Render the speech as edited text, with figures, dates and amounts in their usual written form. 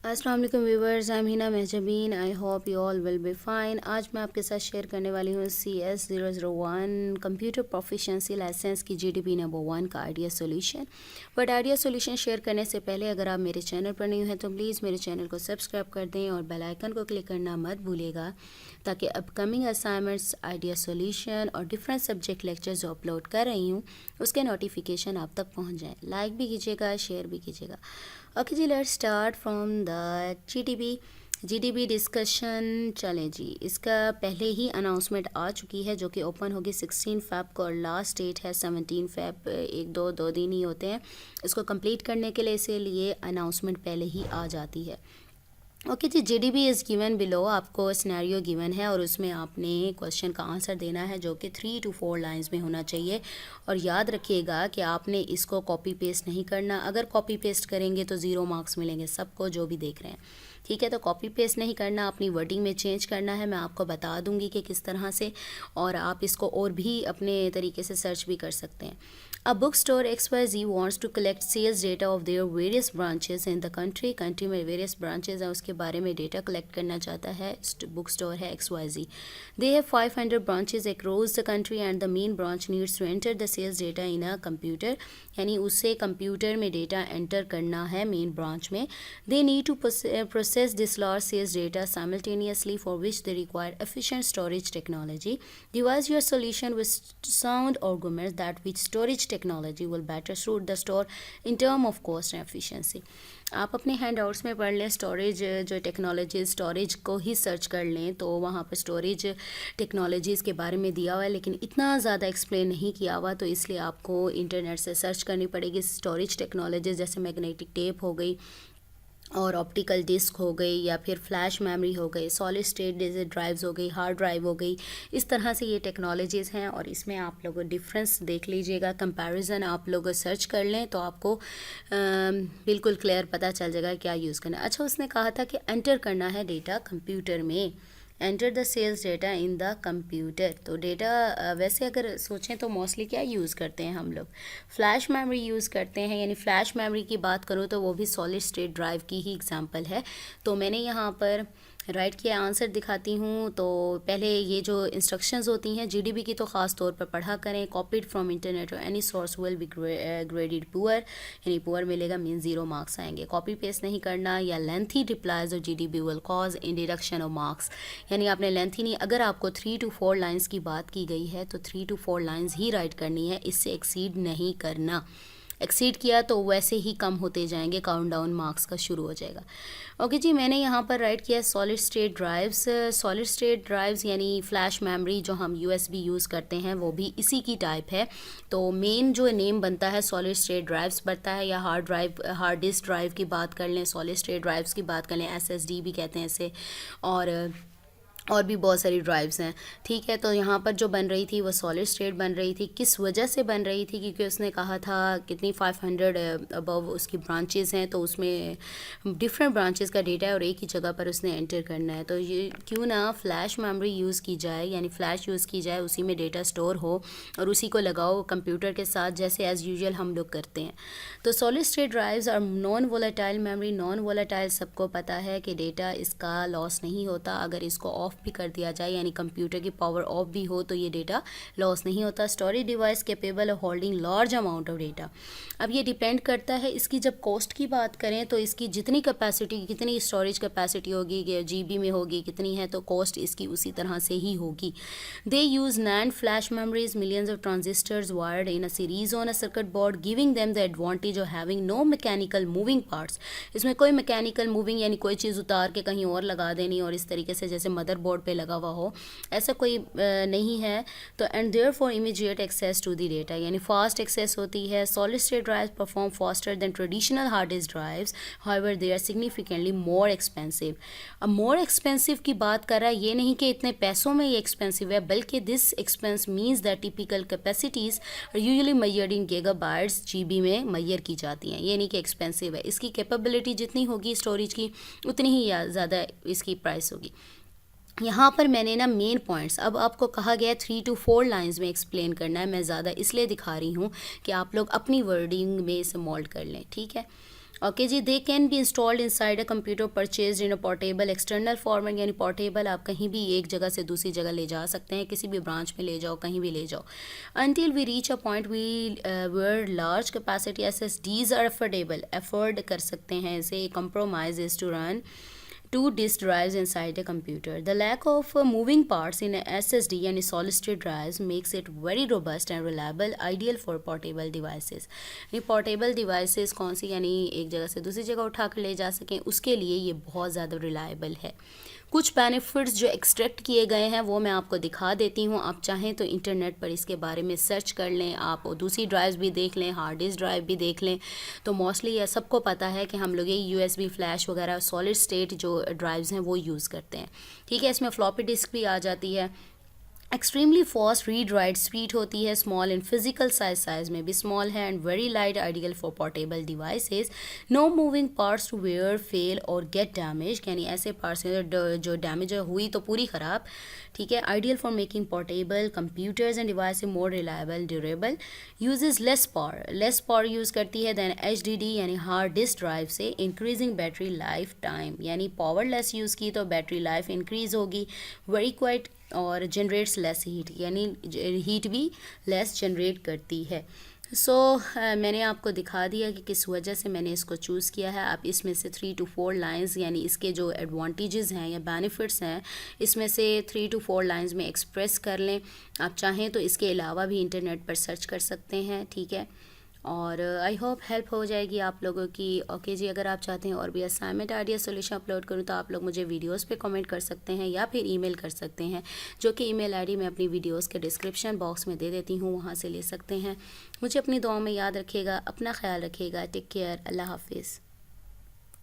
अस्सलाम वालेकुम viewers, I am Hina Mahjabeen. I hope you all will be fine. आज मैं आपके साथ शेयर करने वाली हूँ CS001 कंप्यूटर प्रोफिशिएंसी लाइसेंस की GDP नंबर 1 का idea solution. But idea solution share करने से पहले अगर आप मेरे चैनल पर न्यू हैं तो प्लीज़ मेरे चैनल को सब्सक्राइब कर दें और बेल आइकन को क्लिक करना मत भूलिएगा, ताकि अपकमिंग असाइनमेंट्स, आइडिया सॉल्यूशन और डिफरेंट सब्जेक्ट लेक्चर जो अपलोड कर रही हूँ उसके नोटिफिकेशन आप तक पहुँच जाएँ। लाइक भी कीजिएगा, शेयर भी कीजिएगा। ओके जी, let's start from the GDP discussion. चलें जी, इसका पहले ही अनाउंसमेंट आ चुकी है जो कि ओपन होगी 16 फ़ेब को और लास्ट डेट है 17 फ़ेब। एक दो दिन ही होते हैं इसको कंप्लीट करने के लिए, इसीलिए अनाउंसमेंट पहले ही आ जाती है। ओके जी, जीडीपी इज़ गिवन बिलो। आपको सिनेरियो गिवन है और उसमें आपने क्वेश्चन का आंसर देना है जो कि 3 to 4 लाइंस में होना चाहिए। और याद रखिएगा कि आपने इसको कॉपी पेस्ट नहीं करना। अगर कॉपी पेस्ट करेंगे तो 0 मार्क्स मिलेंगे सबको जो भी देख रहे हैं, ठीक है। तो कॉपी पेस्ट नहीं करना, अपनी वर्डिंग में चेंज करना है। मैं आपको बता दूंगी कि किस तरह से, और आप इसको और भी अपने तरीके से सर्च भी कर सकते हैं। A bookstore XYZ wants to collect sales data of their various branches in the country. Country में वेरियस ब्रांचेज हैं, उसके बारे में डेटा कलेक्ट करना चाहता है। बुक स्टोर है XYZ. They have 500 branches across the country and the main branch needs to enter the sales data in a computer. यानी उसे कंप्यूटर में डेटा एंटर करना है मेन ब्रांच में। They need to process this large sales data simultaneously, for which they require efficient storage technology. Devise your solution with sound arguments that which storage technology will better suit the store in term of cost and efficiency. आप अपने hand outs में पढ़ लें, storage जो technology, storage को ही search कर लें तो वहाँ पर स्टोरेज टेक्नोलॉजीज़ के बारे में दिया हुआ है, लेकिन इतना ज़्यादा एक्सप्लेन नहीं किया हुआ, तो इसलिए आपको इंटरनेट से सर्च करनी पड़ेगी। स्टोरेज टेक्नोलॉजीज़ जैसे मैग्नेटिक टेप हो गई और ऑप्टिकल डिस्क हो गई, या फिर फ्लैश मेमोरी हो गई, सॉलिड स्टेट ड्राइव्स हो गई, हार्ड ड्राइव हो गई। इस तरह से ये टेक्नोलॉजीज़ हैं और इसमें आप लोग डिफरेंस देख लीजिएगा, कंपैरिजन आप लोग सर्च कर लें तो आपको बिल्कुल क्लियर पता चल जाएगा क्या यूज़ करना है। अच्छा, उसने कहा था कि एंटर करना है डेटा कंप्यूटर में, enter the sales data in the computer. तो डेटा वैसे अगर सोचें तो मोस्टली क्या यूज़ करते हैं हम लोग, फ्लैश मेमोरी यूज़ करते हैं। यानी फ्लैश मेमोरी की बात करूँ तो वो भी सॉलिड स्टेट ड्राइव की ही एग्जांपल है। तो मैंने यहाँ पर राइट किया, आंसर दिखाती हूँ। तो पहले ये जो इंस्ट्रक्शंस होती हैं जीडीबी की तो ख़ास तौर पर पढ़ा करें। कॉपीड फ्रॉम इंटरनेट और any source will be graded poor, यानी पुअर मिलेगा, मीन 0 मार्क्स आएंगे। कॉपी पेस्ट नहीं करना, या लेंथी रिप्लाइज और GDB will cause in deduction of marks. यानी आपने लेंथी नहीं, अगर आपको 3 to 4 लाइन्स की बात की गई है तो 3 to 4 लाइन्स ही राइट करनी है, इससे एक्सीड नहीं करना। एक्सीड किया तो वैसे ही कम होते जाएंगे, काउंटडाउन मार्क्स का शुरू हो जाएगा। ओके जी, मैंने यहाँ पर राइट किया solid state drives. Solid state drives यानी फ्लैश मेमोरी जो हम यूएसबी यूज़ करते हैं वो भी इसी की टाइप है। तो मेन जो नेम बनता है सॉलिड स्टेट ड्राइव्स बनता है, या hard drive, hard disk drive की बात कर लें, सॉलिड स्टेट ड्राइव्स की बात कर लें, एसएसडी भी कहते हैं इसे, और भी बहुत सारी ड्राइव्स हैं, ठीक है। तो यहाँ पर जो बन रही थी वो सॉलिड स्टेट बन रही थी। किस वजह से बन रही थी, क्योंकि उसने कहा था कितनी 500 अबव उसकी ब्रांचेस हैं, तो उसमें डिफरेंट ब्रांचेस का डेटा है और एक ही जगह पर उसने एंटर करना है। तो ये क्यों ना फ्लैश मेमोरी यूज़ की जाए, यानी फ्लैश यूज़ की जाए, उसी में डेटा स्टोर हो और उसी को लगाओ कंप्यूटर के साथ, जैसे एज़ यूजुअल हम लोग करते हैं। तो सॉलिड स्टेट ड्राइव्स और non volatile memory. Non volatile सबको पता है कि डेटा इसका लॉस नहीं होता, अगर इसको ऑफ भी कर दिया जाए, यानी कंप्यूटर की पावर ऑफ भी हो तो ये डेटा लॉस नहीं होता। Storage device capable of holding large amount of data. अब ये डिपेंड करता है इसकी, जब कॉस्ट की बात करें तो इसकी जितनी कैपेसिटी, कितनी स्टोरेज कैपेसिटी होगी, जीबी में होगी कितनी है, तो कॉस्ट इसकी उसी तरह से ही होगी। They use NAND flash memories, millions of transistors wired in a series on a circuit board, giving them the advantage of having no mechanical moving parts. इसमें कोई मैकेनिकल मूविंग यानी कोई चीज़ उतार के कहीं और लगा देनी और इस तरीके से जैसे मदरबोर्ड पे लगा हुआ हो, ऐसा कोई नहीं है। तो and there for immediate access to the data, यानी फास्ट एक्सेस होती है। Solid state drives perform faster than traditional hard disk drives, however they are significantly more expensive. अब मोर एक्सपेंसिव की बात कर रहा है, ये नहीं कि इतने पैसों में ये एक्सपेंसिव है, बल्कि this expense means that typical capacities are usually measured in gigabytes, GB में मेजर की जाती हैं। ये नहीं कि एक्सपेंसिव है, इसकी कैपेबिलिटी जितनी होगी स्टोरेज की उतनी ही ज़्यादा इसकी प्राइस होगी। यहाँ पर मैंने ना मेन पॉइंट्स, अब आपको कहा गया है 3 to 4 लाइंस में एक्सप्लेन करना है, मैं ज़्यादा इसलिए दिखा रही हूँ कि आप लोग अपनी वर्डिंग में इसे मोल्ड कर लें, ठीक है। ओके जी, they can be installed inside a computer purchase in a portable external format, यानी पोर्टेबल आप कहीं भी एक जगह से दूसरी जगह ले जा सकते हैं, किसी भी ब्रांच में ले जाओ, कहीं भी ले जाओ। Until we reach a point we where large capacity SSDs are affordable, afford कर सकते हैं इसे। Compromise is to run two disk drives inside a computer. The lack of moving parts in a SSD यानी solid state drives makes it very robust and reliable, ideal for portable devices. ये portable devices कौन सी, यानी एक जगह से दूसरी जगह उठा कर ले जा सकें, उसके लिए ये बहुत ज़्यादा रिलायबल है। कुछ बेनिफिट्स जो एक्सट्रैक्ट किए गए हैं वो मैं आपको दिखा देती हूँ। आप चाहें तो इंटरनेट पर इसके बारे में सर्च कर लें, आप दूसरी ड्राइव्स भी देख लें, हार्ड डिस्क ड्राइव भी देख लें। तो मोस्टली ये सबको पता है कि हम लोग ये USB फ्लैश वगैरह सॉलिड स्टेट जो ड्राइव्स हैं वो यूज़ करते हैं। ठीक है, इसमें फ्लॉपी डिस्क भी आ जाती है। Extremely fast read write speed होती है, स्मॉल इन फिजिकल साइज में भी स्मॉल है, and very light, ideal for portable devices. No moving parts to wear fail और गेट डैमेज, यानी ऐसे पार्ट्स जो डैमेज हुई तो पूरी ख़राब। ठीक है, ideal for making portable computers and device more reliable, durable. Uses less power use करती है दैन HDD यानी हार्ड डिस्क ड्राइव से। इंक्रीजिंग बैटरी लाइफ टाइम, यानी पावर लेस यूज़ की तो बैटरी लाइफ इंक्रीज़ होगी। वेरी क्वाइट और generates less heat, यानी हीट भी लेस जनरेट करती है। सो मैंने आपको दिखा दिया कि किस वजह से मैंने इसको चूज़ किया है। आप इसमें से 3 to 4 लाइंस, यानी इसके जो एडवांटेजेस हैं या बेनिफिट्स हैं, इसमें से 3 to 4 लाइंस में एक्सप्रेस कर लें। आप चाहें तो इसके अलावा भी इंटरनेट पर सर्च कर सकते हैं। ठीक है, और आई होप हेल्प हो जाएगी आप लोगों की। ओके जी, अगर आप चाहते हैं और भी असाइनमेंट आइडिया सोल्यूशन अपलोड करूँ तो आप लोग मुझे वीडियोस पे कमेंट कर सकते हैं या फिर ईमेल कर सकते हैं, जो कि ईमेल आईडी मैं अपनी वीडियोस के डिस्क्रिप्शन बॉक्स में दे देती हूँ, वहाँ से ले सकते हैं। मुझे अपनी दुआ में याद रखिएगा, अपना ख्याल रखिएगा। टेक केयर, अल्लाह हाफिज़।